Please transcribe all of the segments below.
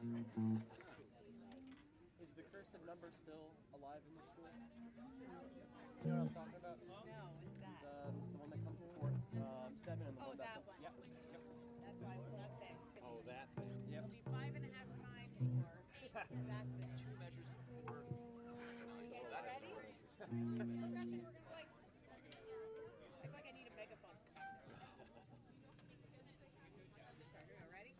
Is the cursive number still alive in the school? You know what I'm talking about? No, what's that? The one that comes before 7 and the Oh, one that that. one. Yep. That's why that's it. Oh, that thing. Yep. It'll be 5.5 times more. That's it. Two measures before synchronized. Okay, Oh, that is ready? great. Like, I feel like I need a megaphone for back there. Sorry, ready?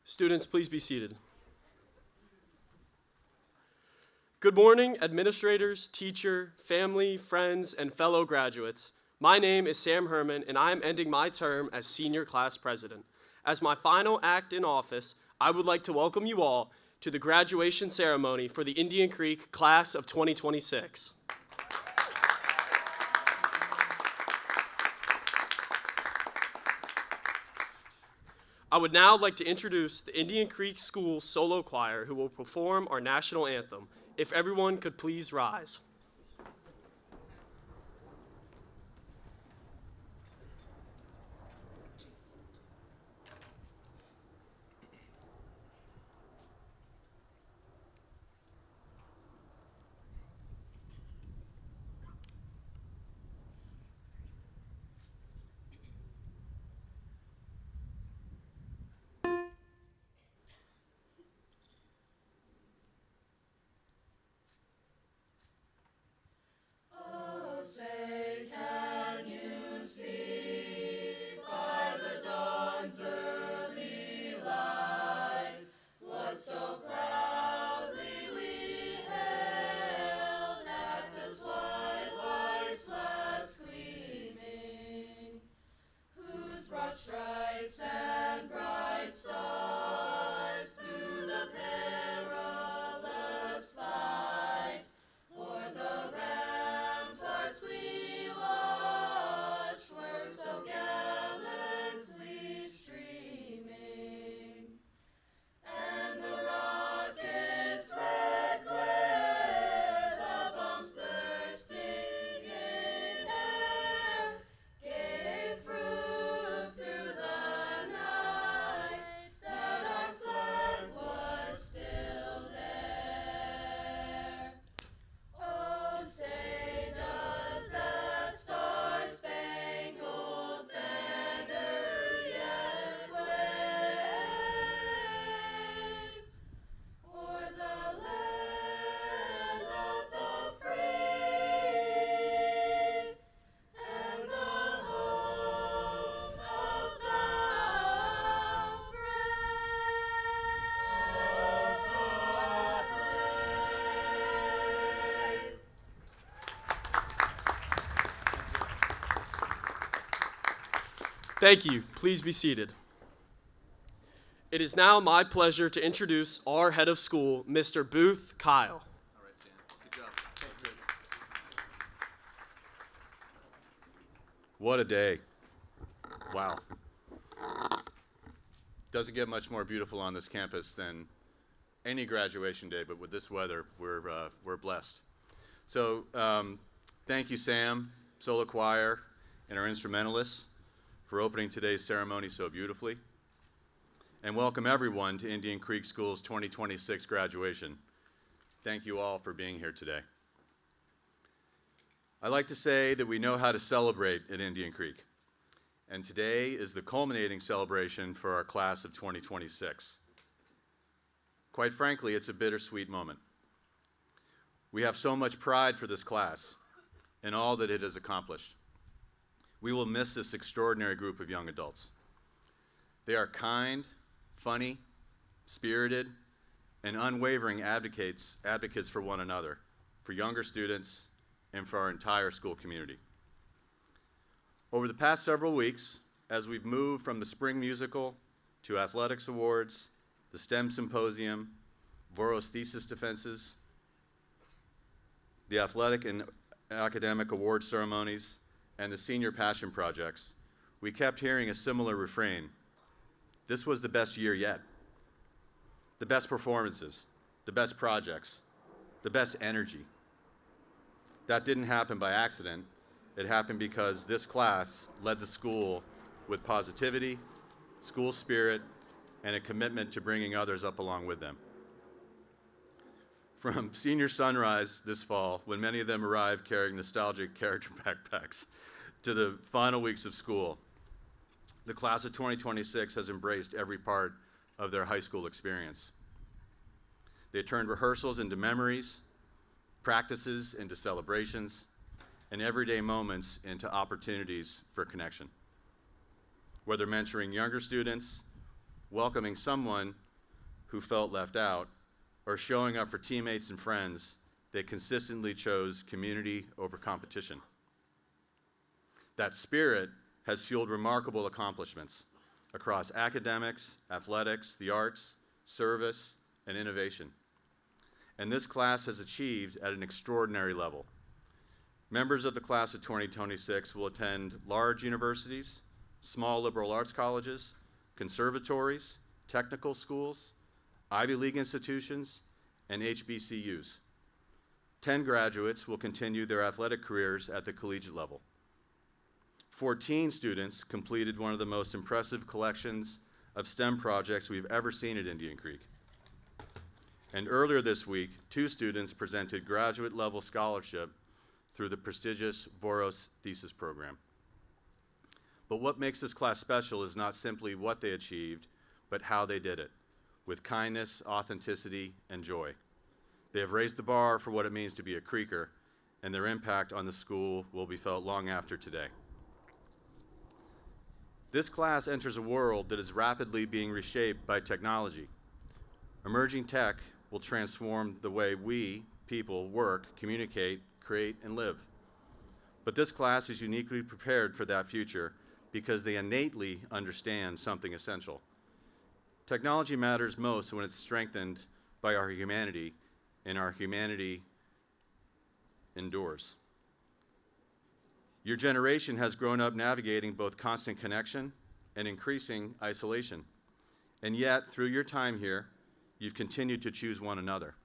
Students, please be seated. Good morning, administrators, teacher, family, friends, and fellow graduates. My name is Sam Herman, and I am ending my term as senior class president. As my final act in office, I would like to welcome you all to the graduation ceremony for the Indian Creek class of 2026. I would now like to introduce the Indian Creek School Solo Choir, who will perform our national anthem. If everyone could please rise. Thank you. Please be seated. It is now my pleasure to introduce our head of school, Mr. Booth Kyle. All right, Sam. Good job. What a day. Wow. Doesn't get much more beautiful on this campus than any graduation day, but with this weather, we're blessed. So thank you, Sam, Solo Choir, and our instrumentalists for opening today's ceremony so beautifully. And welcome everyone to Indian Creek School's 2026 graduation. Thank you all for being here today. I like to say that we know how to celebrate at Indian Creek. And today is the culminating celebration for our class of 2026. Quite frankly, it's a bittersweet moment. We have so much pride for this class and all that it has accomplished. We will miss this extraordinary group of young adults. They are kind, funny, spirited, and unwavering advocates for one another, for younger students, and for our entire school community. Over the past several weeks, as we've moved from the spring musical to athletics awards, the STEM symposium, Voros thesis defenses, the athletic and academic award ceremonies, and the senior passion projects, we kept hearing a similar refrain. This was the best year yet. The best performances, the best projects, the best energy. That didn't happen by accident. It happened because this class led the school with positivity, school spirit, and a commitment to bringing others up along with them. From senior sunrise this fall, when many of them arrived carrying nostalgic character backpacks, to the final weeks of school, the class of 2026 has embraced every part of their high school experience. They turned rehearsals into memories, practices into celebrations, and everyday moments into opportunities for connection. Whether mentoring younger students, welcoming someone who felt left out, or showing up for teammates and friends, they consistently chose community over competition. That spirit has fueled remarkable accomplishments across academics, athletics, the arts, service, and innovation. And this class has achieved at an extraordinary level. Members of the class of 2026 will attend large universities, small liberal arts colleges, conservatories, technical schools, Ivy League institutions, and HBCUs. 10 graduates will continue their athletic careers at the collegiate level. 14 students completed one of the most impressive collections of STEM projects we've ever seen at Indian Creek. And earlier this week, 2 students presented graduate-level scholarship through the prestigious Voros thesis program. But what makes this class special is not simply what they achieved, but how they did it, with kindness, authenticity, and joy. They have raised the bar for what it means to be a Creeker, and their impact on the school will be felt long after today. This class enters a world that is rapidly being reshaped by technology. Emerging tech will transform the way we, people, work, communicate, create, and live. But this class is uniquely prepared for that future because they innately understand something essential. Technology matters most when it's strengthened by our humanity, and our humanity endures. Your generation has grown up navigating both constant connection and increasing isolation. And yet, through your time here, you've continued to choose one another.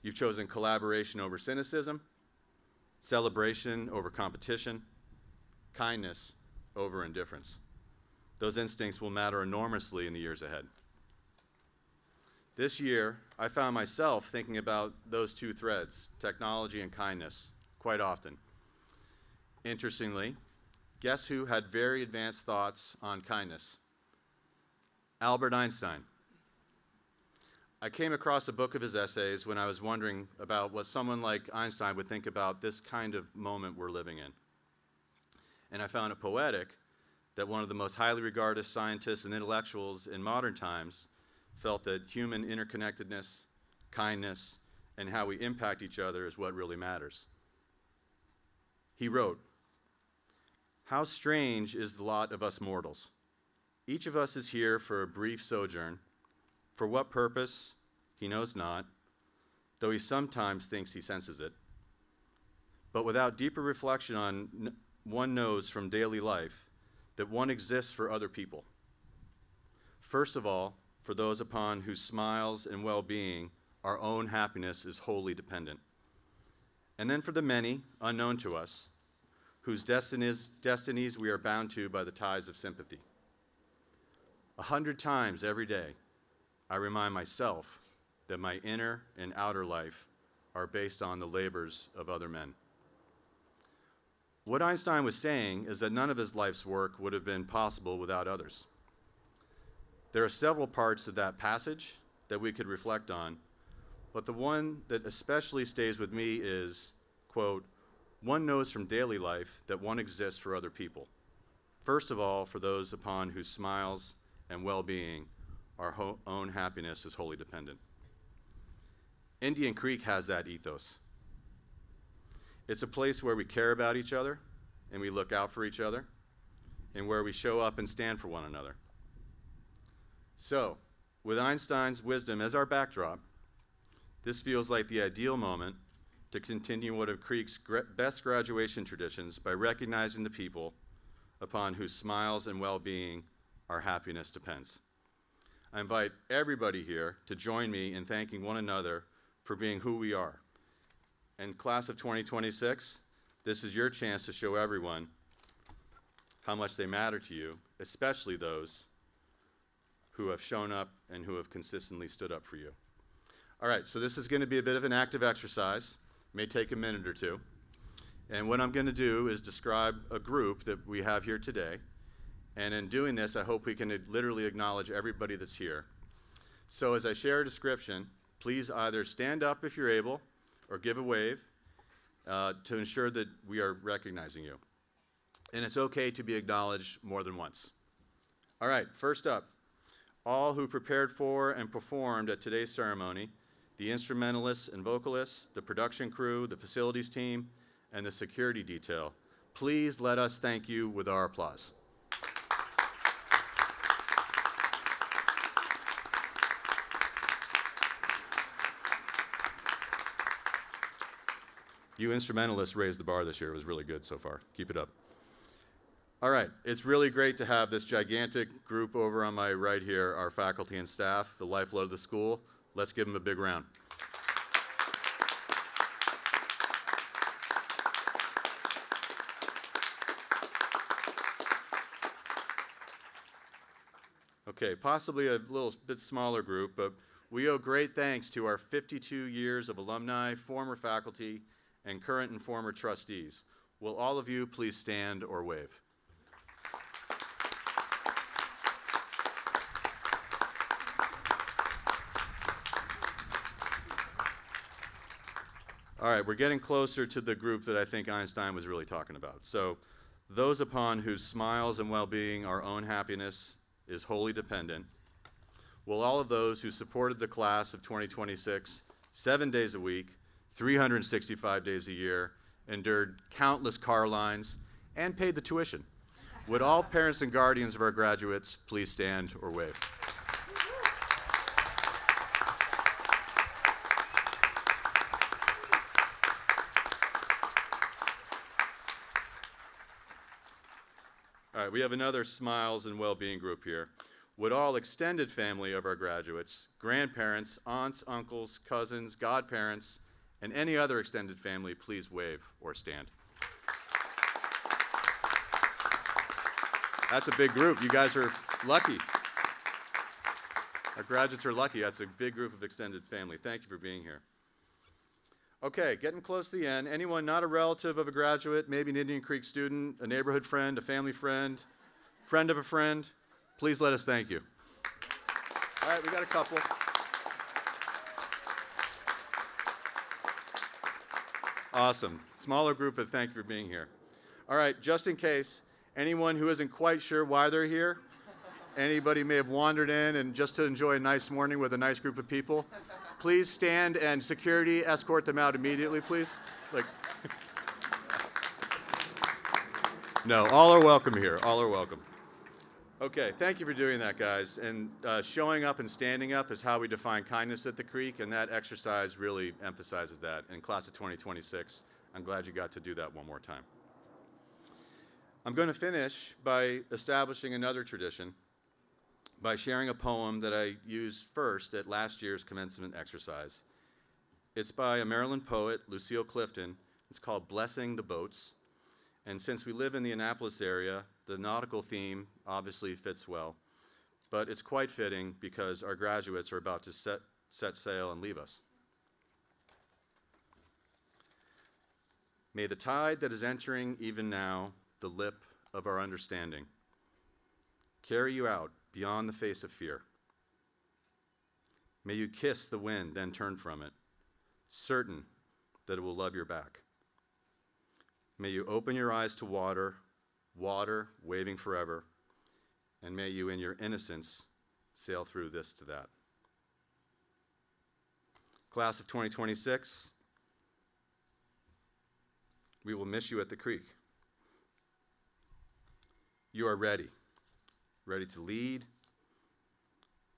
You've chosen collaboration over cynicism, celebration over competition, kindness over indifference. Those instincts will matter enormously in the years ahead. This year, I found myself thinking about those 2 threads, technology and kindness, quite often. Interestingly, guess who had very advanced thoughts on kindness? Albert Einstein. I came across a book of his essays when I was wondering about what someone like Einstein would think about this kind of moment we're living in. And I found it poetic that one of the most highly regarded scientists and intellectuals in modern times felt that human interconnectedness, kindness, and how we impact each other is what really matters. He wrote, "How strange is the lot of us mortals. Each of us is here for a brief sojourn. For what purpose, he knows not, though he sometimes thinks he senses it. But without deeper reflection one knows from daily life that one exists for other people. First of all, for those upon whose smiles and well-being our own happiness is wholly dependent. And then for the many, unknown to us, whose destinies we are bound to by the ties of sympathy. 100 times every day, I remind myself that my inner and outer life are based on the labors of other men." What Einstein was saying is that none of his life's work would have been possible without others. There are several parts of that passage that we could reflect on, but the one that especially stays with me is, quote, "One knows from daily life that one exists for other people. First of all, for those upon whose smiles and well-being our own happiness is wholly dependent." Indian Creek has that ethos. It's a place where we care about each other and we look out for each other and where we show up and stand for one another. So, with Einstein's wisdom as our backdrop, this feels like the ideal moment to continue one of Creek's best graduation traditions by recognizing the people upon whose smiles and well-being our happiness depends. I invite everybody here to join me in thanking one another for being who we are. And class of 2026, this is your chance to show everyone how much they matter to you, especially those who have shown up and who have consistently stood up for you. All right, so this is going to be a bit of an active exercise. It may take a minute or two. And what I'm going to do is describe a group that we have here today. And in doing this, I hope we can literally acknowledge everybody that's here. So as I share a description, please either stand up if you're able or give a wave to ensure that we are recognizing you. And it's okay to be acknowledged more than once. All right, first up, all who prepared for and performed at today's ceremony, the instrumentalists and vocalists, the production crew, the facilities team, and the security detail. Please let us thank you with our applause. You instrumentalists raised the bar this year. It was really good so far. Keep it up. All right, it's really great to have this gigantic group over on my right here, our faculty and staff, the lifeblood of the school. Let's give them a big round. Okay, possibly a little bit smaller group, but we owe great thanks to our 52 years of alumni, former faculty, and current and former trustees. Will all of you please stand or wave? All right, we're getting closer to the group that I think Einstein was really talking about. So, those upon whose smiles and well-being our own happiness is wholly dependent. Will all of those who supported the class of 2026 7 days a week, 365 days a year, endured countless car lines, and paid the tuition. Would all parents and guardians of our graduates please stand or wave? All right, we have another smiles and well-being group here. Would all extended family of our graduates, grandparents, aunts, uncles, cousins, godparents, and any other extended family please wave or stand? That's a big group. You guys are lucky. Our graduates are lucky. That's a big group of extended family. Thank you for being here. Okay, getting close to the end. Anyone not a relative of a graduate, maybe an Indian Creek student, a neighborhood friend, a family friend, friend of a friend, please let us thank you. All right, we got a couple. Awesome. Smaller group, but thank you for being here. All right, just in case, anyone who isn't quite sure why they're here, anybody may have wandered in and just to enjoy a nice morning with a nice group of people, please stand and security escort them out immediately, please. No, all are welcome here. All are welcome. Okay, thank you for doing that, guys. And showing up and standing up is how we define kindness at the Creek, and that exercise really emphasizes that. In class of 2026, I'm glad you got to do that one more time. I'm going to finish by establishing another tradition by sharing a poem that I used first at last year's commencement exercise. It's by a Maryland poet, Lucille Clifton. It's called Blessing the Boats. And since we live in the Annapolis area, the nautical theme obviously fits well. But it's quite fitting because our graduates are about to set sail and leave us. May the tide that is entering even now the lip of our understanding carry you out beyond the face of fear. May you kiss the wind, then turn from it, certain that it will love your back. May you open your eyes to water, water waving forever, and may you in your innocence sail through this to that. Class of 2026, we will miss you at the creek. You are ready to lead,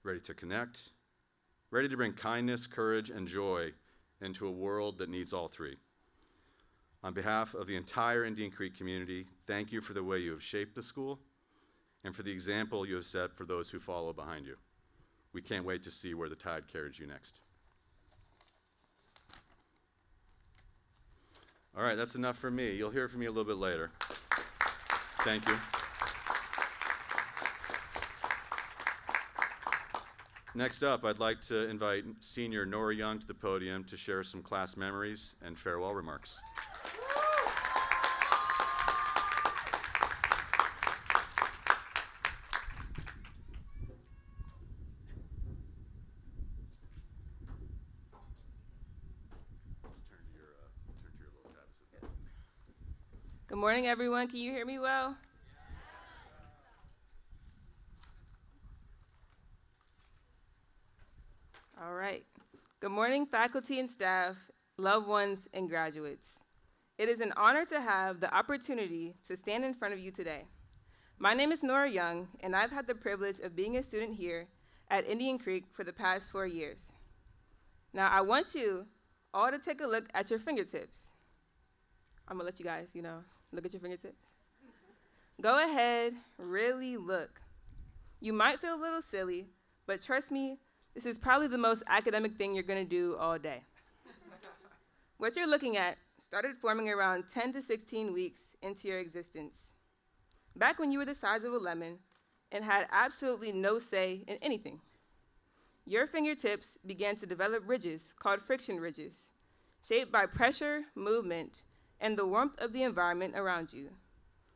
ready to connect, ready to bring kindness, courage, and joy into a world that needs all three. On behalf of the entire Indian Creek community, thank you for the way you have shaped the school and for the example you have set for those who follow behind you. We can't wait to see where the tide carries you next. All right, that's enough from me. You'll hear from me a little bit later. Thank you. Next up, I'd like to invite senior Nora Young to the podium to share some class memories and farewell remarks. Good morning, everyone. Can you hear me well? All right. Good morning, faculty and staff, loved ones, and graduates. It is an honor to have the opportunity to stand in front of you today. My name is Nora Young, and I've had the privilege of being a student here at Indian Creek for the past 4 years. Now, I want you all to take a look at your fingertips. I'm gonna let you guys, look at your fingertips. Go ahead, really look. You might feel a little silly, but trust me, this is probably the most academic thing you're gonna do all day. What you're looking at started forming around 10 to 16 weeks into your existence. Back when you were the size of a lemon and had absolutely no say in anything. Your fingertips began to develop ridges called friction ridges, shaped by pressure, movement, and the warmth of the environment around you.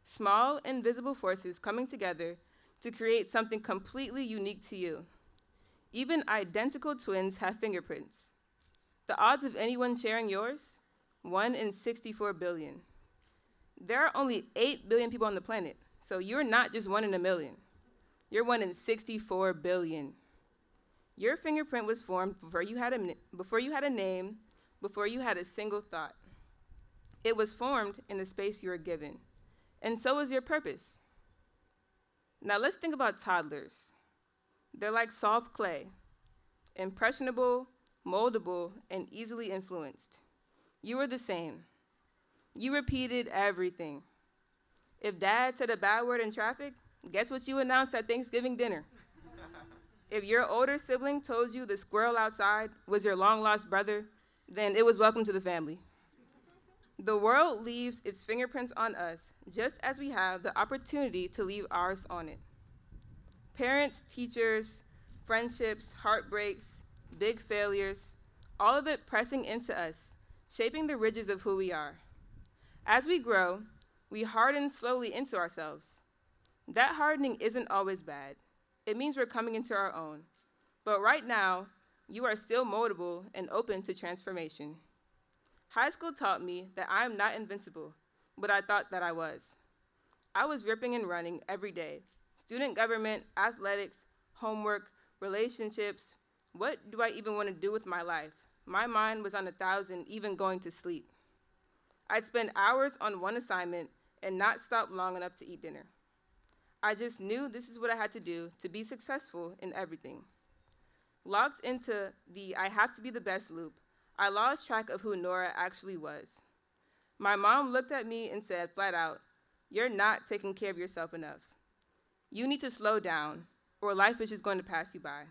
Small, invisible forces coming together to create something completely unique to you. Even identical twins have fingerprints. The odds of anyone sharing yours? 1 in 64 billion. There are only 8 billion people on the planet, so you're not just 1 in a million. You're 1 in 64 billion. Your fingerprint was formed before you had a name, before you had a single thought. It was formed in the space you were given, and so is your purpose. Now let's think about toddlers. They're like soft clay, impressionable, moldable, and easily influenced. You were the same. You repeated everything. If dad said a bad word in traffic, guess what you announced at Thanksgiving dinner? If your older sibling told you the squirrel outside was your long-lost brother, then it was welcome to the family. The world leaves its fingerprints on us just as we have the opportunity to leave ours on it. Parents, teachers, friendships, heartbreaks, big failures, all of it pressing into us, shaping the ridges of who we are. As we grow, we harden slowly into ourselves. That hardening isn't always bad. It means we're coming into our own. But right now, you are still moldable and open to transformation. High school taught me that I am not invincible, but I thought that I was. I was ripping and running every day. Student government, athletics, homework, relationships. What do I even want to do with my life? My mind was on 1,000, even going to sleep. I'd spend hours on one assignment and not stop long enough to eat dinner. I just knew this is what I had to do to be successful in everything. Locked into the I have to be the best loop, I lost track of who Nora actually was. My mom looked at me and said flat out, "You're not taking care of yourself enough. You need to slow down, or life is just going to pass you by."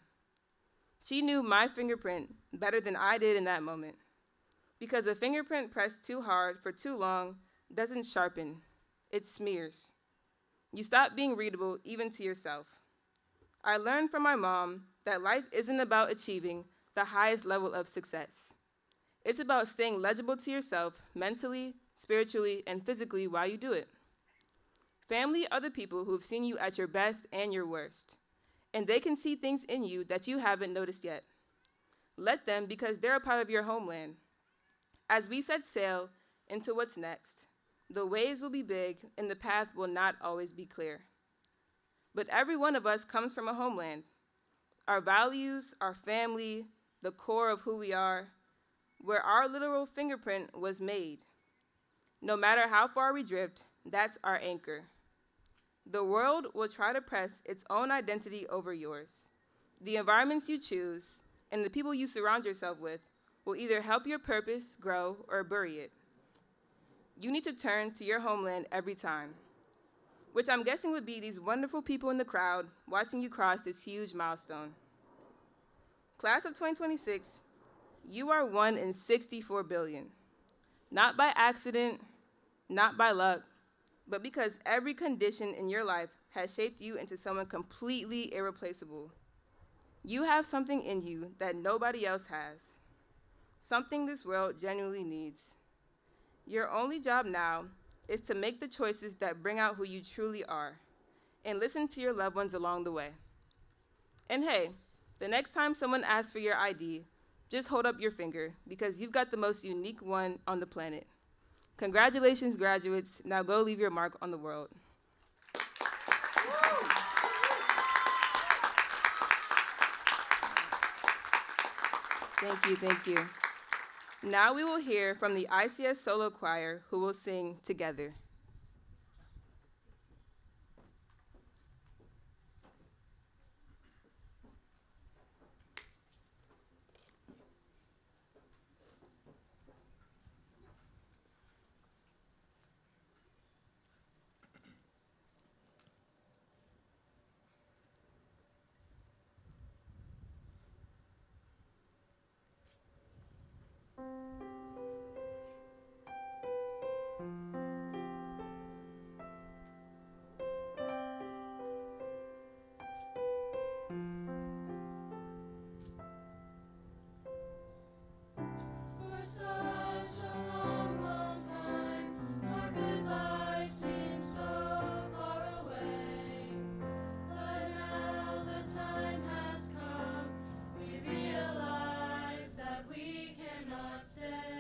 She knew my fingerprint better than I did in that moment, because a fingerprint pressed too hard for too long doesn't sharpen, it smears. You stop being readable even to yourself. I learned from my mom that life isn't about achieving the highest level of success. It's about staying legible to yourself mentally, spiritually, and physically while you do it. Family are the people who have seen you at your best and your worst, and they can see things in you that you haven't noticed yet. Let them because they're a part of your homeland. As we set sail into what's next, the waves will be big and the path will not always be clear. But every one of us comes from a homeland. Our values, our family, the core of who we are, where our literal fingerprint was made. No matter how far we drift, that's our anchor. The world will try to press its own identity over yours. The environments you choose and the people you surround yourself with will either help your purpose grow or bury it. You need to turn to your homeland every time, which I'm guessing would be these wonderful people in the crowd watching you cross this huge milestone. Class of 2026, you are 1 in 64 billion. Not by accident, not by luck, but because every condition in your life has shaped you into someone completely irreplaceable. You have something in you that nobody else has, something this world genuinely needs. Your only job now is to make the choices that bring out who you truly are and listen to your loved ones along the way. And hey, the next time someone asks for your ID, just hold up your finger because you've got the most unique one on the planet. Congratulations, graduates. Now go leave your mark on the world. Thank you, thank you. Now we will hear from the ICS Solo Choir who will sing Together. For such a long, long time, our goodbye seemed so far away. But now the time has come, we realize that we cannot stay.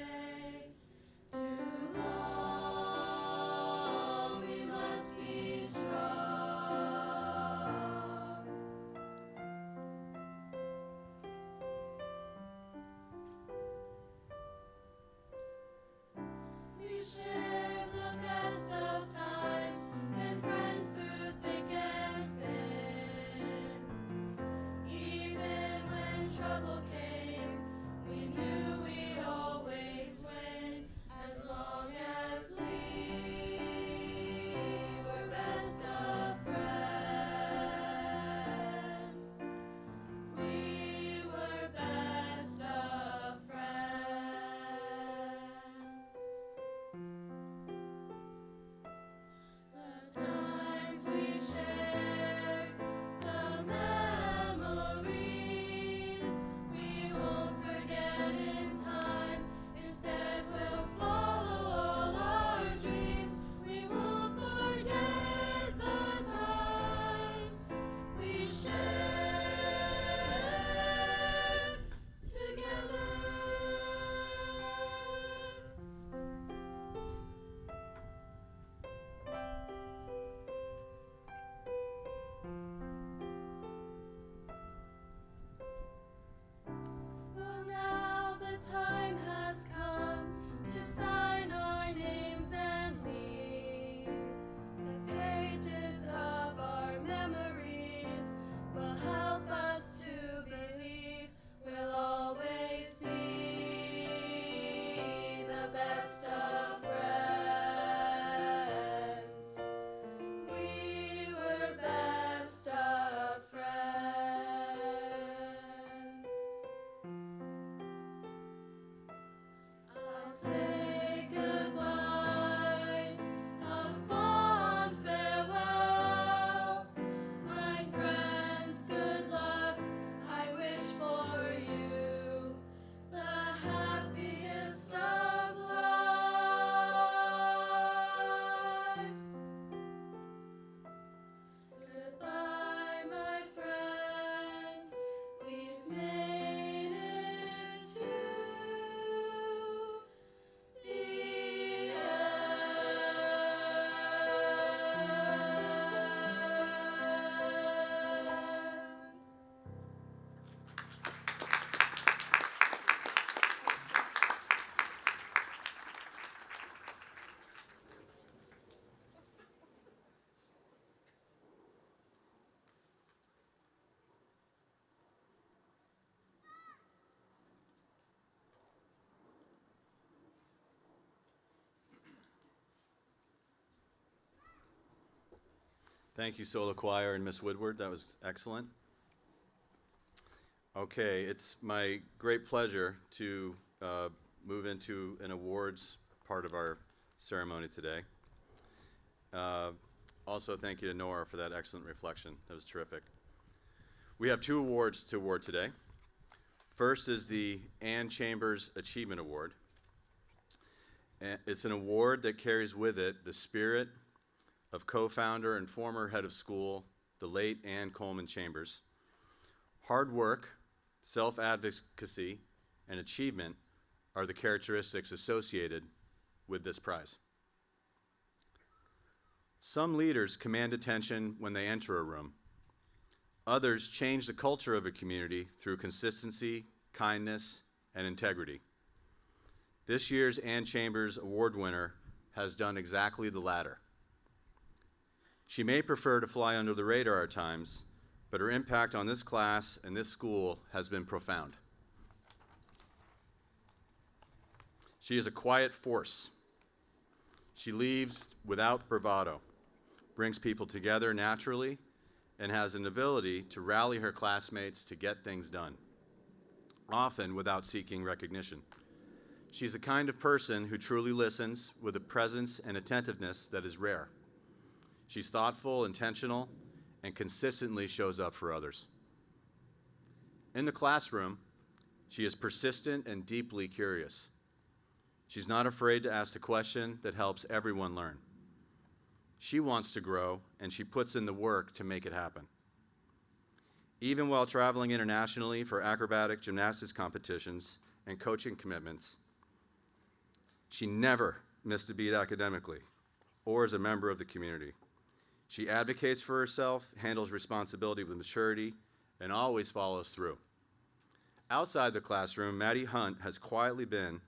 Thank you, Solo Choir and Miss Woodward. That was excellent. Okay, it's my great pleasure to move into an awards part of our ceremony today. Also, thank you to Nora for that excellent reflection. That was terrific. We have 2 awards to award today. First is the Ann Chambers Achievement Award. It's an award that carries with it the spirit of co-founder and former head of school, the late Ann Coleman Chambers. Hard work, self-advocacy, and achievement are the characteristics associated with this prize. Some leaders command attention when they enter a room. Others change the culture of a community through consistency, kindness, and integrity. This year's Ann Chambers Award winner has done exactly the latter. She may prefer to fly under the radar at times, but her impact on this class and this school has been profound. She is a quiet force. She leaves without bravado, brings people together naturally, and has an ability to rally her classmates to get things done, often without seeking recognition. She's the kind of person who truly listens with a presence and attentiveness that is rare. She's thoughtful, intentional, and consistently shows up for others. In the classroom, she is persistent and deeply curious. She's not afraid to ask the question that helps everyone learn. She wants to grow, and she puts in the work to make it happen. Even while traveling internationally for acrobatic gymnastics competitions and coaching commitments, she never missed a beat academically or as a member of the community. She advocates for herself, handles responsibility with maturity, and always follows through. Outside the classroom, Maddie Hunt has quietly been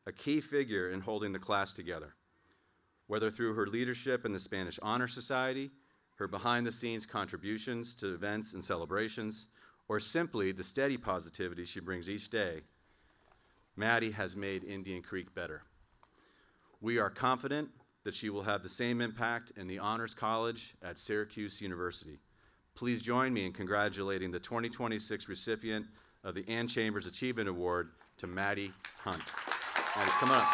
a key figure in holding the class together, whether through her leadership in the Spanish Honor Society, her behind-the-scenes contributions to events and celebrations, or simply the steady positivity she brings each day. Maddie has made Indian Creek better. We are confident that she will have the same impact in the Honors College at Syracuse University. Please join me in congratulating the 2026 recipient of the Ann Chambers Achievement Award to Maddie Hunt. Maddie, come on up.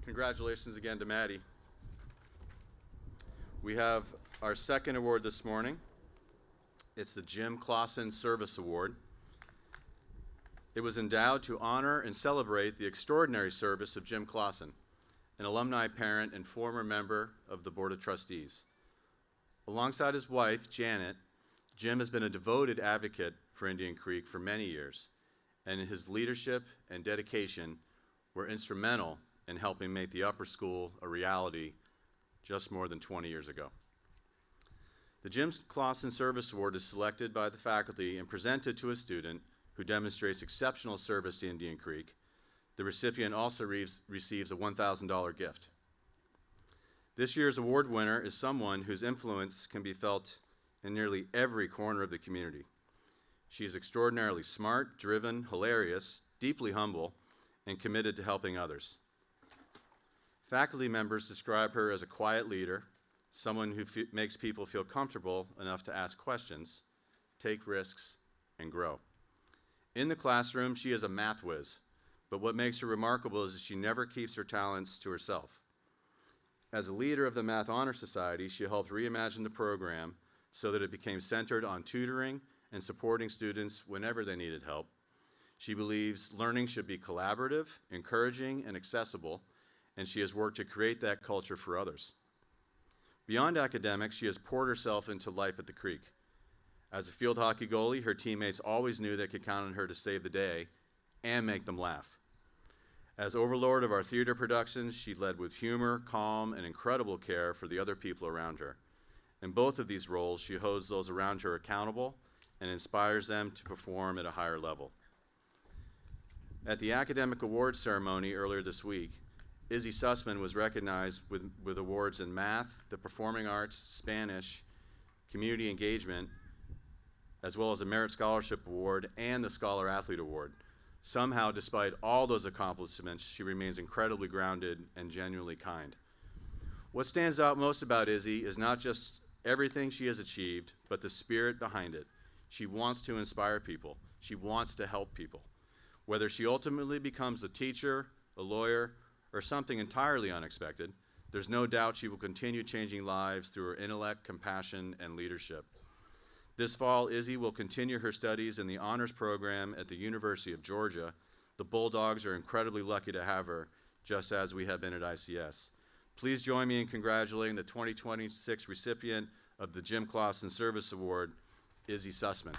Congratulations again to Maddie. We have our second award this morning. It's the Jim Clausen Service Award. It was endowed to honor and celebrate the extraordinary service of Jim Clausen, an alumni parent and former member of the Board of Trustees. Alongside his wife, Janet, Jim has been a devoted advocate for Indian Creek for many years, and his leadership and dedication were instrumental in helping make the upper school a reality just more than 20 years ago. The Jim Clausen Service Award is selected by the faculty and presented to a student who demonstrates exceptional service to Indian Creek. The recipient also receives a $1,000 gift. This year's award winner is someone whose influence can be felt in nearly every corner of the community. She is extraordinarily smart, driven, hilarious, deeply humble, and committed to helping others. Faculty members describe her as a quiet leader, someone who makes people feel comfortable enough to ask questions, take risks, and grow. In the classroom, she is a math whiz, but what makes her remarkable is that she never keeps her talents to herself. As a leader of the Math Honor Society, she helped reimagine the program so that it became centered on tutoring and supporting students whenever they needed help. She believes learning should be collaborative, encouraging, and accessible, and she has worked to create that culture for others. Beyond academics, she has poured herself into life at the Creek. As a field hockey goalie, her teammates always knew they could count on her to save the day and make them laugh. As overlord of our theater productions, she led with humor, calm, and incredible care for the other people around her. In both of these roles, she holds those around her accountable and inspires them to perform at a higher level. At the academic awards ceremony earlier this week, Izzy Sussman was recognized with awards in math, the performing arts, Spanish, community engagement, as well as a Merit Scholarship Award and the Scholar Athlete Award. Somehow, despite all those accomplishments, she remains incredibly grounded and genuinely kind. What stands out most about Izzy is not just everything she has achieved, but the spirit behind it. She wants to inspire people. She wants to help people. Whether she ultimately becomes a teacher, a lawyer, or something entirely unexpected, there's no doubt she will continue changing lives through her intellect, compassion, and leadership. This fall, Izzy will continue her studies in the honors program at the University of Georgia. The Bulldogs are incredibly lucky to have her, just as we have been at ICS. Please join me in congratulating the 2026 recipient of the Jim Clausen Service Award, Izzy Sussman.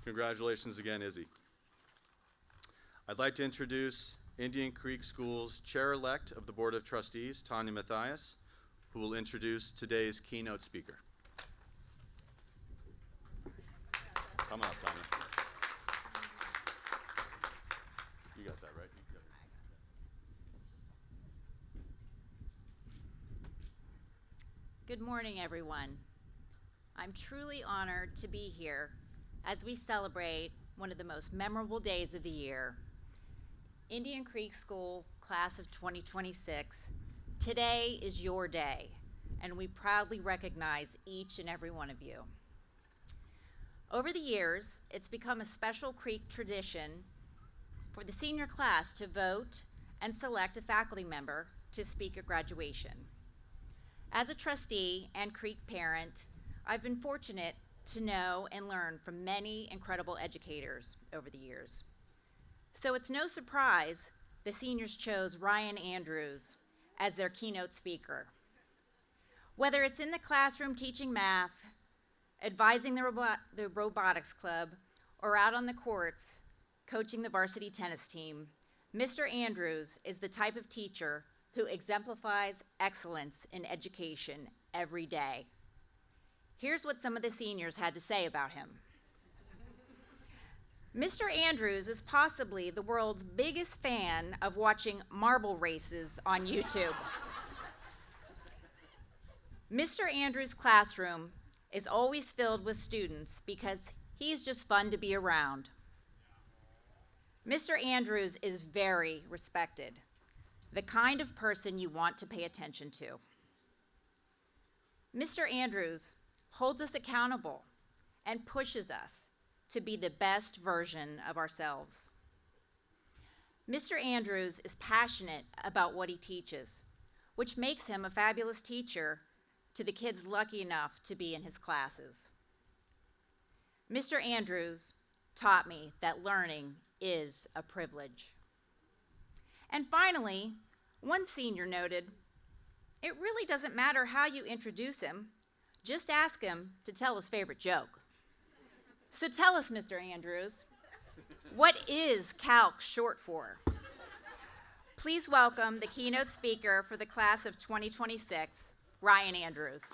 Congratulations again, Izzy. I'd like to introduce Indian Creek School's Chair-elect of the Board of Trustees, Tanya Mathias, who will introduce today's keynote speaker. Come up, Tanya. You got that, right? You got it. Good morning, everyone. I'm truly honored to be here as we celebrate one of the most memorable days of the year. Indian Creek School Class of 2026, today is your day, and we proudly recognize each and every one of you. Over the years, it's become a special Creek tradition for the senior class to vote and select a faculty member to speak at graduation. As a trustee and Creek parent, I've been fortunate to know and learn from many incredible educators over the years. So it's no surprise the seniors chose Ryan Andrews as their keynote speaker. Whether it's in the classroom teaching math, advising the robotics club, or out on the courts coaching the varsity tennis team, Mr. Andrews is the type of teacher who exemplifies excellence in education every day. Here's what some of the seniors had to say about him. Mr. Andrews is possibly the world's biggest fan of watching marble races on YouTube. Mr. Andrews' classroom is always filled with students because he's just fun to be around. Mr. Andrews is very respected, the kind of person you want to pay attention to. Mr. Andrews holds us accountable and pushes us to be the best version of ourselves. Mr. Andrews is passionate about what he teaches, which makes him a fabulous teacher to the kids lucky enough to be in his classes. Mr. Andrews taught me that learning is a privilege. And finally, one senior noted, "It really doesn't matter how you introduce him. Just ask him to tell his favorite joke." So tell us, Mr. Andrews, what is CALC short for? Please welcome the keynote speaker for the class of 2026, Ryan Andrews.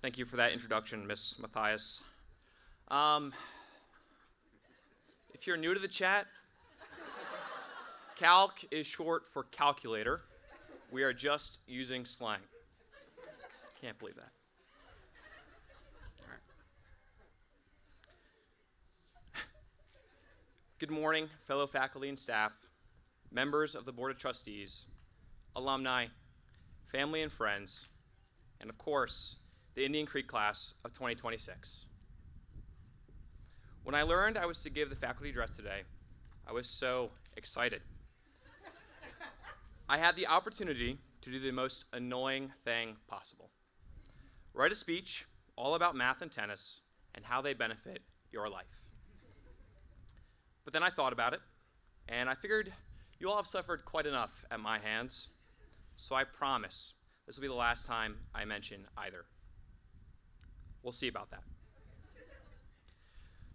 Thank you for that introduction, Ms. Matthias. If you're new to the chat, calc is short for calculator. We are just using slang. Can't believe that. All right. Good morning, fellow faculty and staff, members of the Board of Trustees, alumni, family and friends, and of course, the Indian Creek class of 2026. When I learned I was to give the faculty address today, I was so excited. I had the opportunity to do the most annoying thing possible. Write a speech all about math and tennis and how they benefit your life. But then I thought about it, and I figured you all have suffered quite enough at my hands, so I promise this will be the last time I mention either. We'll see about that.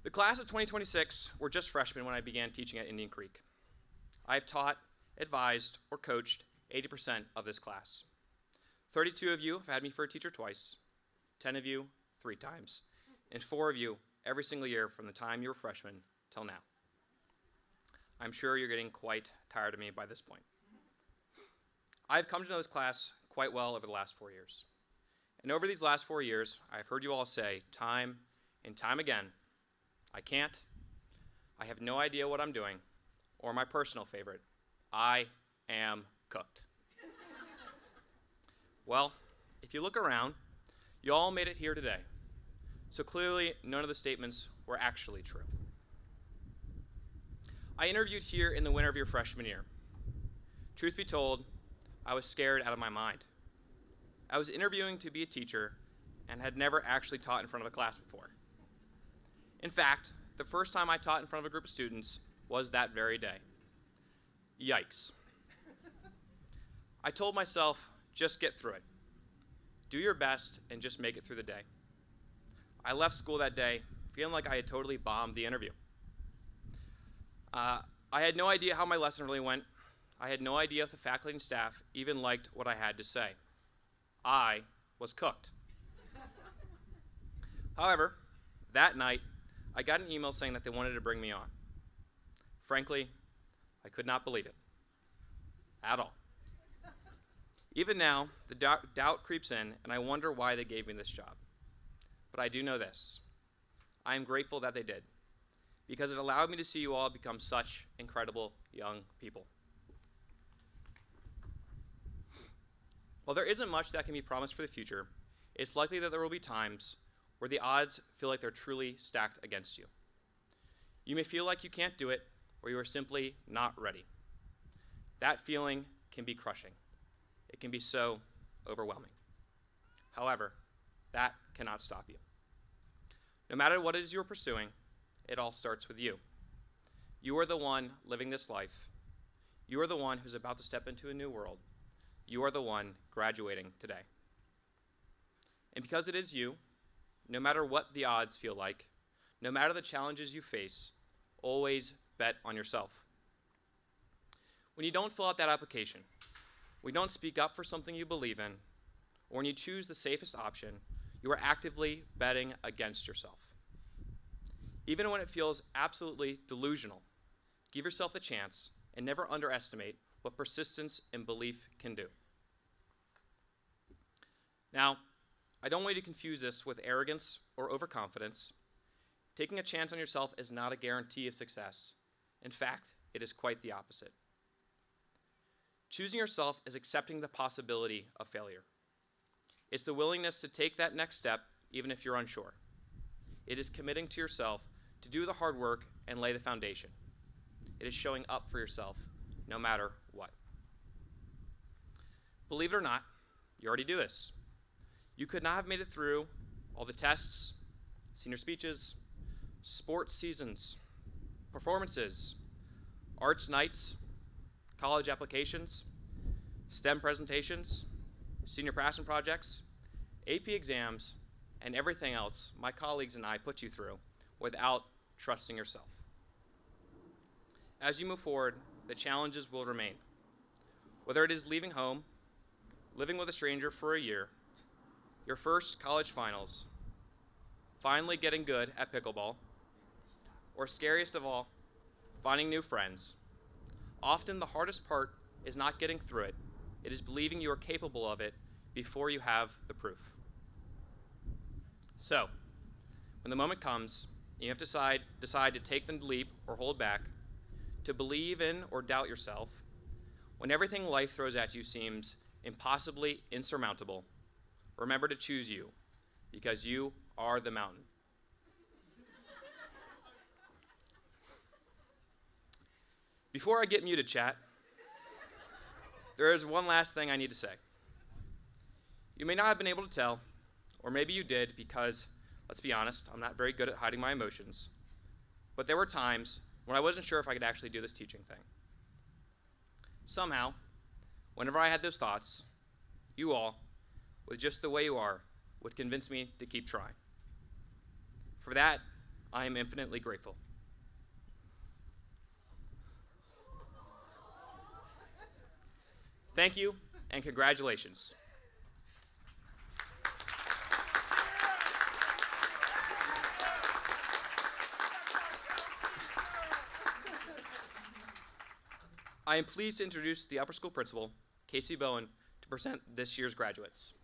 The class of 2026 were just freshmen when I began teaching at Indian Creek. I have taught, advised, or coached 80% of this class. 32 of you have had me for a teacher twice, 10 of you 3 times, and 4 of you every single year from the time you were freshmen till now. I'm sure you're getting quite tired of me by this point. I've come to know this class quite well over the last 4 years. And over these last 4 years, I've heard you all say time and time again, I can't, I have no idea what I'm doing, or my personal favorite, I am cooked. Well, if you look around, you all made it here today. So clearly, none of the statements were actually true. I interviewed here in the winter of your freshman year. Truth be told, I was scared out of my mind. I was interviewing to be a teacher and had never actually taught in front of a class before. In fact, the first time I taught in front of a group of students was that very day. Yikes. I told myself, just get through it. Do your best and just make it through the day. I left school that day feeling like I had totally bombed the interview. I had no idea how my lesson really went. I had no idea if the faculty and staff even liked what I had to say. I was cooked. However, that night, I got an email saying that they wanted to bring me on. Frankly, I could not believe it. At all. Even now, the doubt creeps in, and I wonder why they gave me this job. But I do know this. I am grateful that they did, because it allowed me to see you all become such incredible young people. While there isn't much that can be promised for the future, it's likely that there will be times where the odds feel like they're truly stacked against you. You may feel like you can't do it, or you are simply not ready. That feeling can be crushing. It can be so overwhelming. However, that cannot stop you. No matter what it is you're pursuing, it all starts with you. You are the one living this life. You are the one who's about to step into a new world. You are the one graduating today. And because it is you, no matter what the odds feel like, no matter the challenges you face, always bet on yourself. When you don't fill out that application, when you don't speak up for something you believe in, or when you choose the safest option, you are actively betting against yourself. Even when it feels absolutely delusional, give yourself the chance and never underestimate what persistence and belief can do. Now, I don't want you to confuse this with arrogance or overconfidence. Taking a chance on yourself is not a guarantee of success. In fact, it is quite the opposite. Choosing yourself is accepting the possibility of failure. It's the willingness to take that next step even if you're unsure. It is committing to yourself to do the hard work and lay the foundation. It is showing up for yourself no matter what. Believe it or not, you already do this. You could not have made it through all the tests, senior speeches, sports seasons, performances, arts nights, college applications, STEM presentations, senior passion projects, AP exams, and everything else my colleagues and I put you through without trusting yourself. As you move forward, the challenges will remain. Whether it is leaving home, living with a stranger for a year, your first college finals, finally getting good at pickleball, or scariest of all, finding new friends, often the hardest part is not getting through it. It is believing you are capable of it before you have the proof. So, when the moment comes, you have to decide to take the leap or hold back, to believe in or doubt yourself, when everything life throws at you seems impossibly insurmountable, remember to choose you, because you are the mountain. Before I get muted, chat, there is one last thing I need to say. You may not have been able to tell, or maybe you did because, let's be honest, I'm not very good at hiding my emotions, but there were times when I wasn't sure if I could actually do this teaching thing. Somehow, whenever I had those thoughts, you all, with just the way you are, would convince me to keep trying. For that, I am infinitely grateful. Thank you, and congratulations. I am pleased to introduce the upper school principal, Casey Bowen, to present this year's graduates.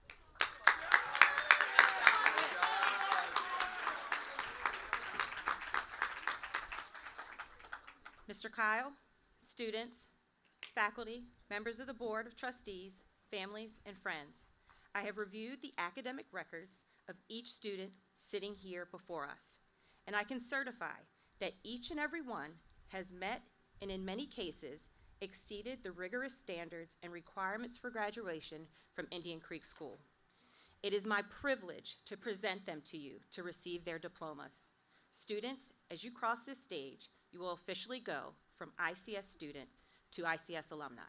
Mr. Kyle, students, faculty, members of the Board of Trustees, families, and friends, I have reviewed the academic records of each student sitting here before us, and I can certify that each and every one has met, and in many cases, exceeded the rigorous standards and requirements for graduation from Indian Creek School. It is my privilege to present them to you to receive their diplomas. Students, as you cross this stage, you will officially go from ICS student to ICS alumni.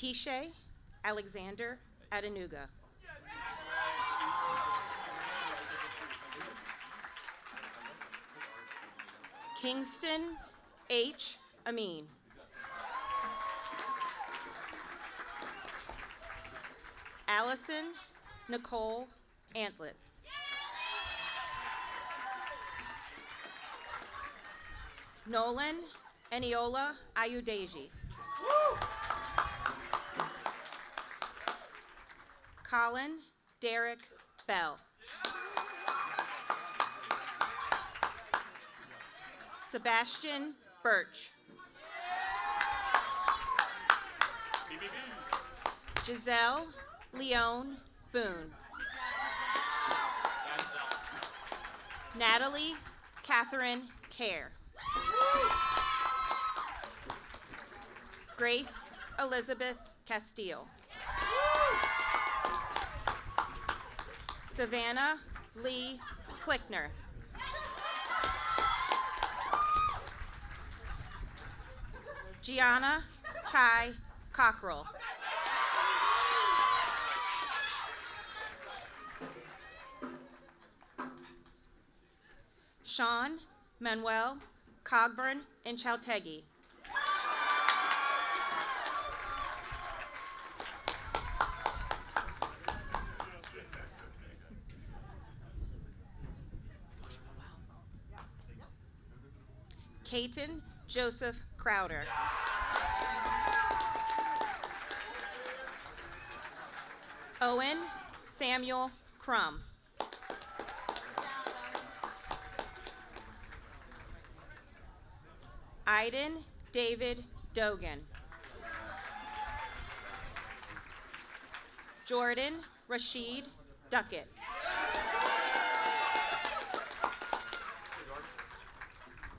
Tisha Alexander Adenuga. Kingston H. Amin. Allison Nicole Antlitz. Nolan Eniola Ayudeji. Colin Derek Bell. Sebastian Birch. Giselle Leone Boone. Natalie Catherine Kerr. Grace Elizabeth Castillo. Savannah Lee Klickner. Gianna Ty Cockrell. Sean Manuel Cogburn and Chautegi. Caton Joseph Crowder. Owen Samuel Crum. Iden David Dogan. Jordan Rashid Duckett.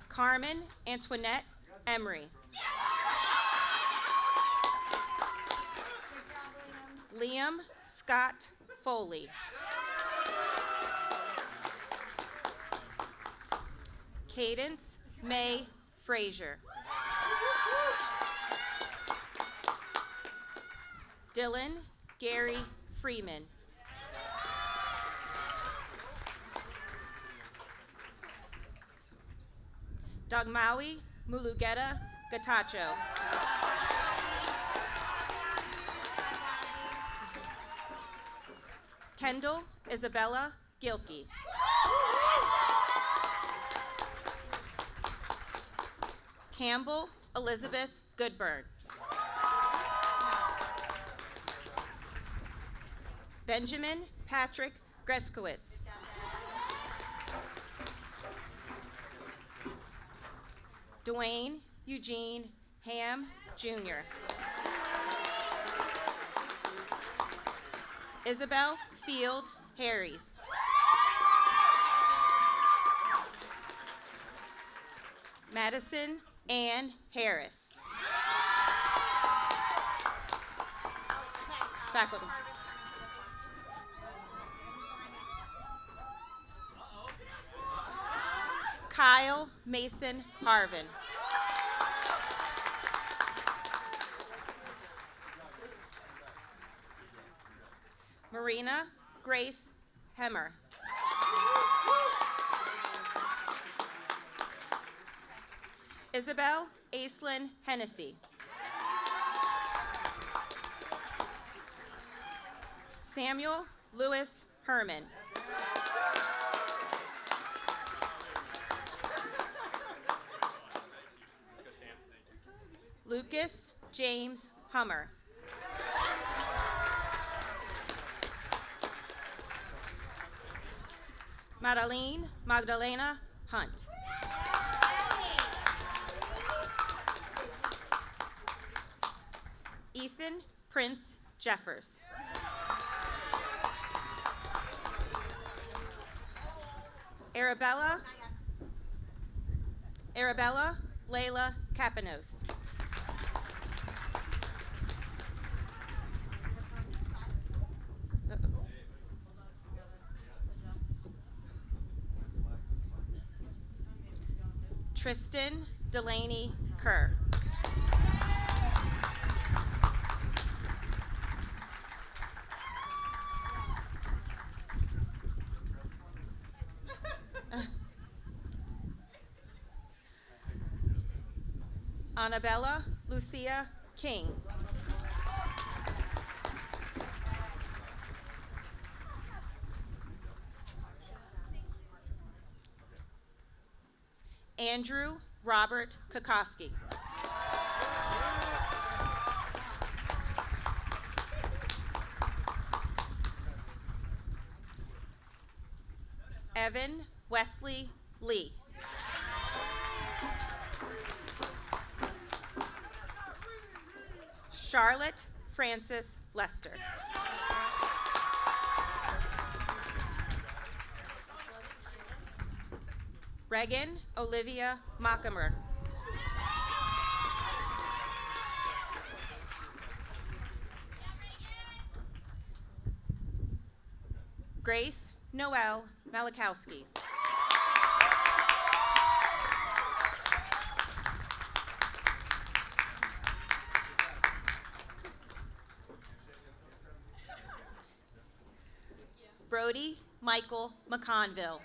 Carmen Antoinette Emery. Liam Scott Foley. Cadence May Frazier. Dylan Gary Freeman. Dagmawi Mulugeta Gatacho. Kendall Isabella Gilkey. Campbell Elizabeth Goodburn. Benjamin Patrick Greskowitz. Dwayne Eugene Ham, Jr. Isabel Field Harries. Madison Ann Harris. Faculty. Kyle Mason Harvin. Marina Grace Hemmer. Isabel Aislinn Hennessy. Samuel Lewis Herman. Lucas James Hummer. Madeline Magdalena Hunt. Ethan Prince Jeffers. Arabella Layla Capanos. Tristan Delaney Kerr. Annabella Lucia King. Andrew Robert Kokoski. Evan Wesley Lee. Charlotte Frances Lester. Regan Olivia Mockamer. Grace Noel Malakowski. Brody Michael McConville.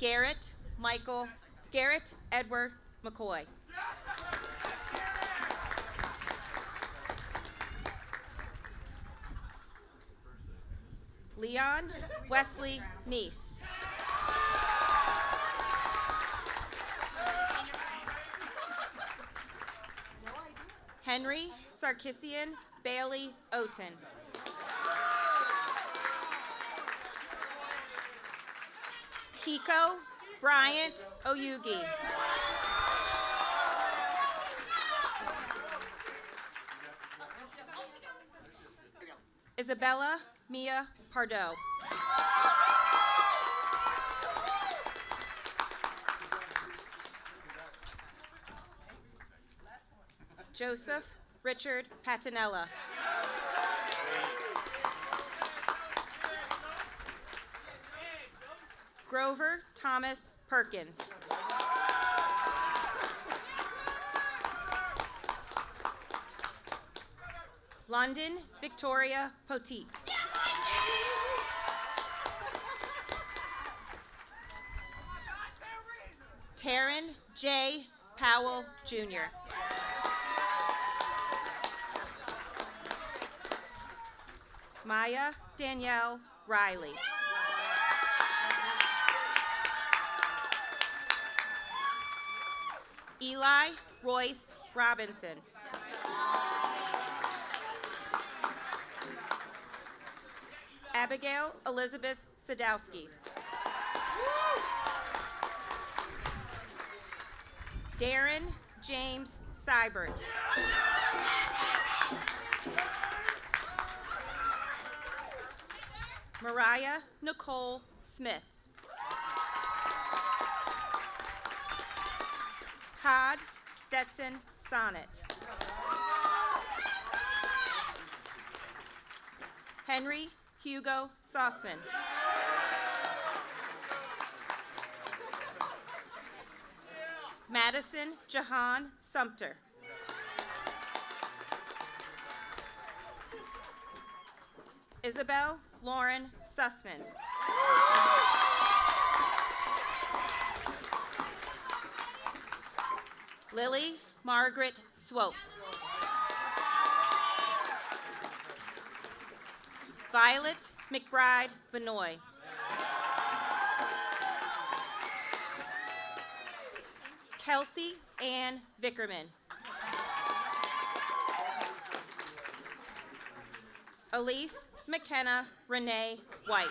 Garrett Edward McCoy. Leon Wesley Neese. Henry Sarkisian Bailey Oten. Kiko Bryant Oyugi. Isabella Mia Pardo. Joseph Richard Patinella. Grover Thomas Perkins. London Victoria Poteet. Taryn J. Powell, Jr. Maya Danielle Riley. Eli Royce Robinson. Abigail Elizabeth Sadowski. Darren James Seibert. Mariah Nicole Smith. Todd Stetson Sonnet. Henry Hugo Sossman. Madison Jahan Sumter. Isabel Lauren Sussman. Lily Margaret Swope. Violet McBride Vanoy. Kelsey Ann Vickerman. Elise McKenna Renee White.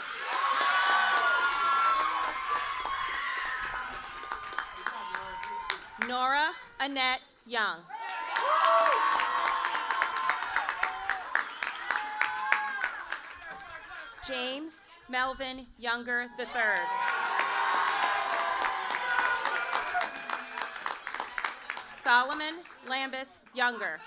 Nora Annette Young. James Melvin Younger III. Solomon Lambeth Younger.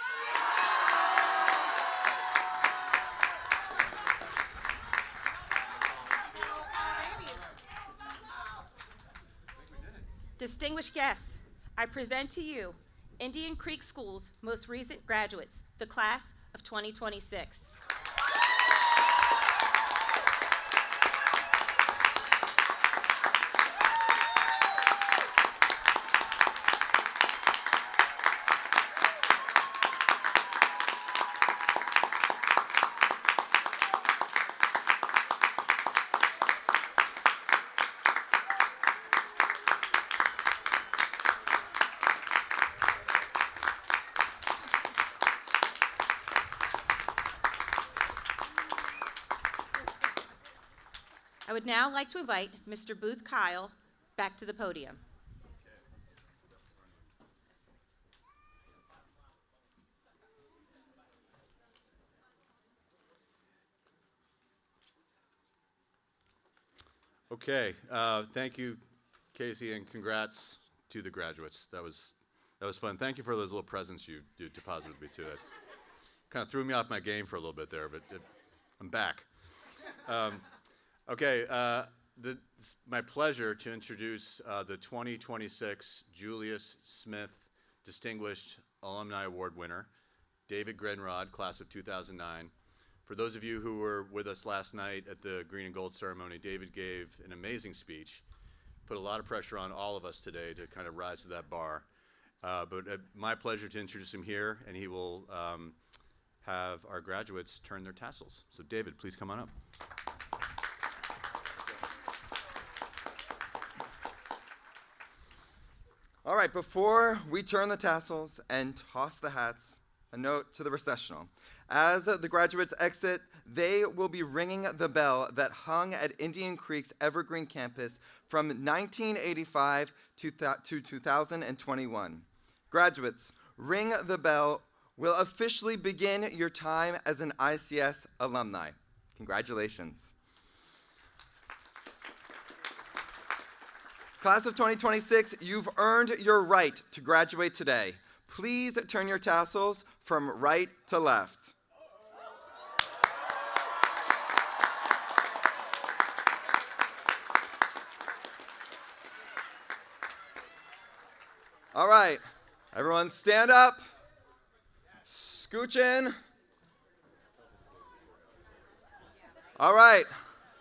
Distinguished guests, I present to you Indian Creek School's most recent graduates, the class of 2026. I would now like to invite Mr. Booth Kyle back to the podium. Okay, thank you, Casey, and congrats to the graduates. That was fun. Thank you for those little presents you deposited with me too. It kind of threw me off my game for a little bit there, but I'm back. Okay, it's my pleasure to introduce the 2026 Julius Smith Distinguished Alumni Award winner, David Grenrod, class of 2009. For those of you who were with us last night at the Green and Gold ceremony, David gave an amazing speech, put a lot of pressure on all of us today to kind of rise to that bar. But my pleasure to introduce him here, and he will have our graduates turn their tassels. So David, please come on up. All right, before we turn the tassels and toss the hats, a note to the recessional. As the graduates exit They will be ringing the bell that hung at Indian Creek's Evergreen campus from 1985 to 2021. Graduates, Ring the Bell will officially begin your time as an ICS alumni. Congratulations. Class of 2026, you've earned your right to graduate today. Please turn your tassels from right to left. All right, everyone stand up, scooch in. All right,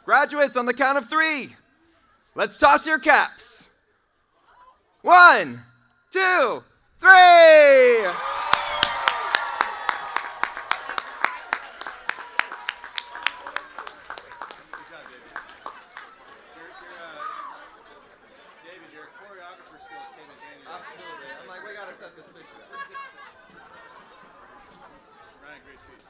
graduates, on the count of 3, let's toss your caps. 1, 2, 3. David, your choreographer skills came in handy. Absolutely. I'm like, we gotta set this picture. Ryan, great speech.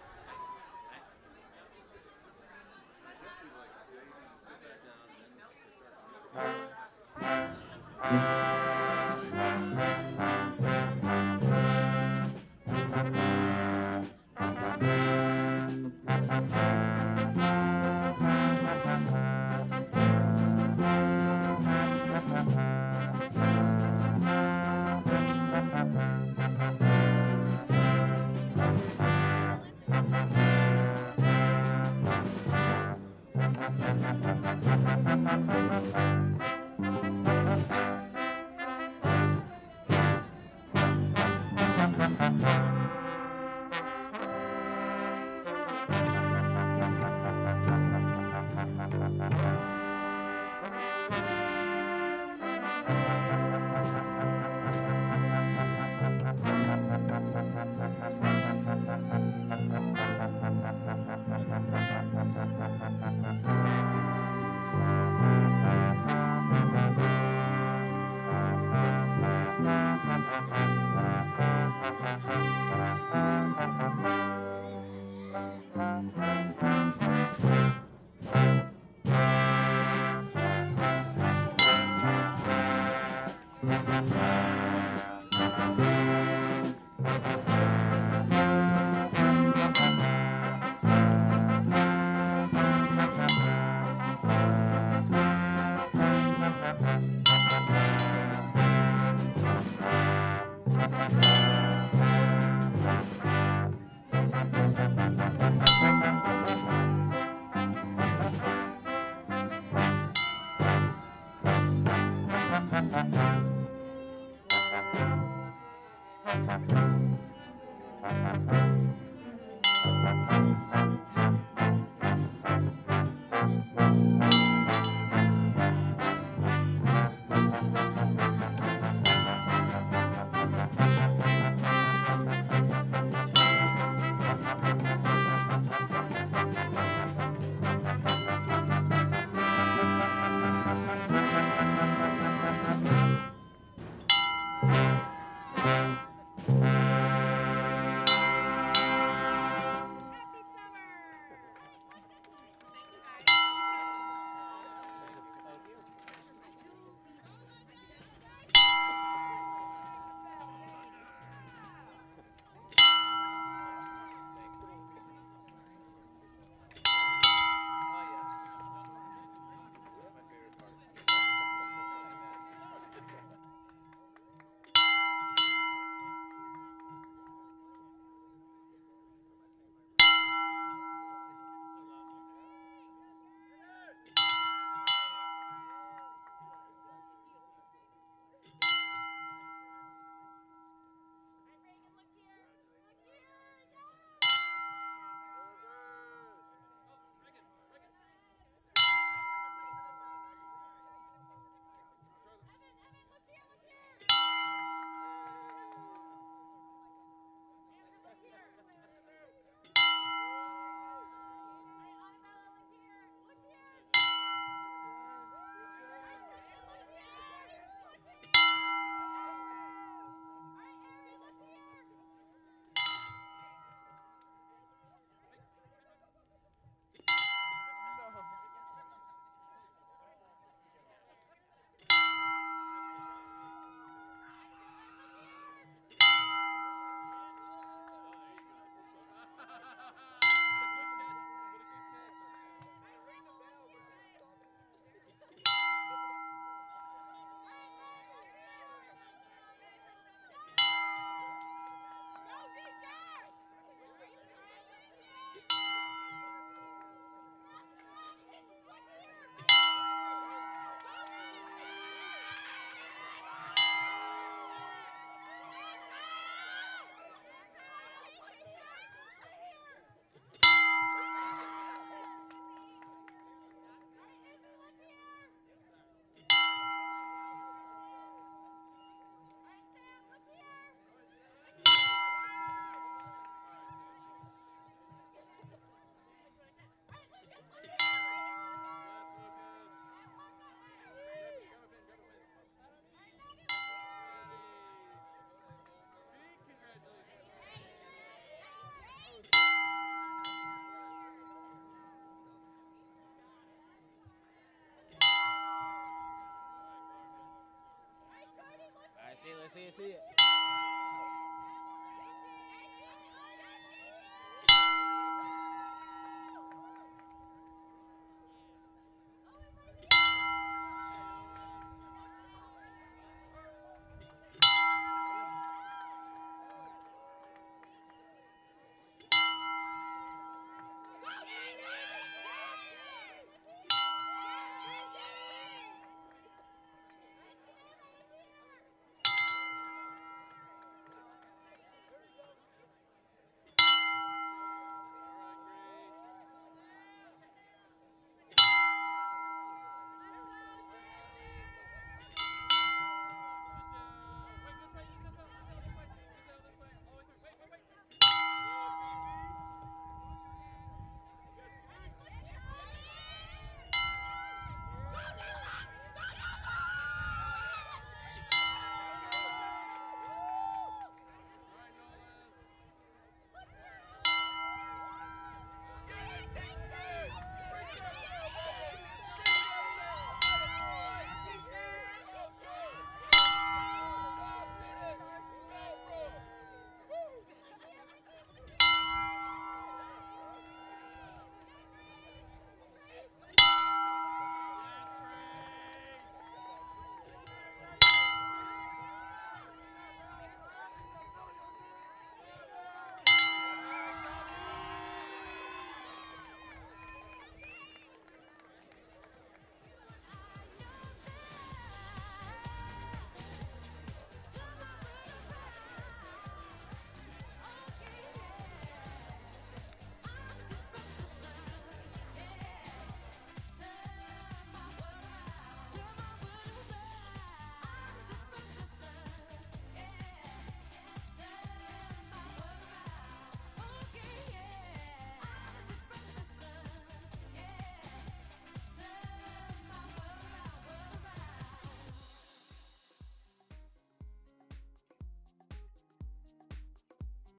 Let's see it.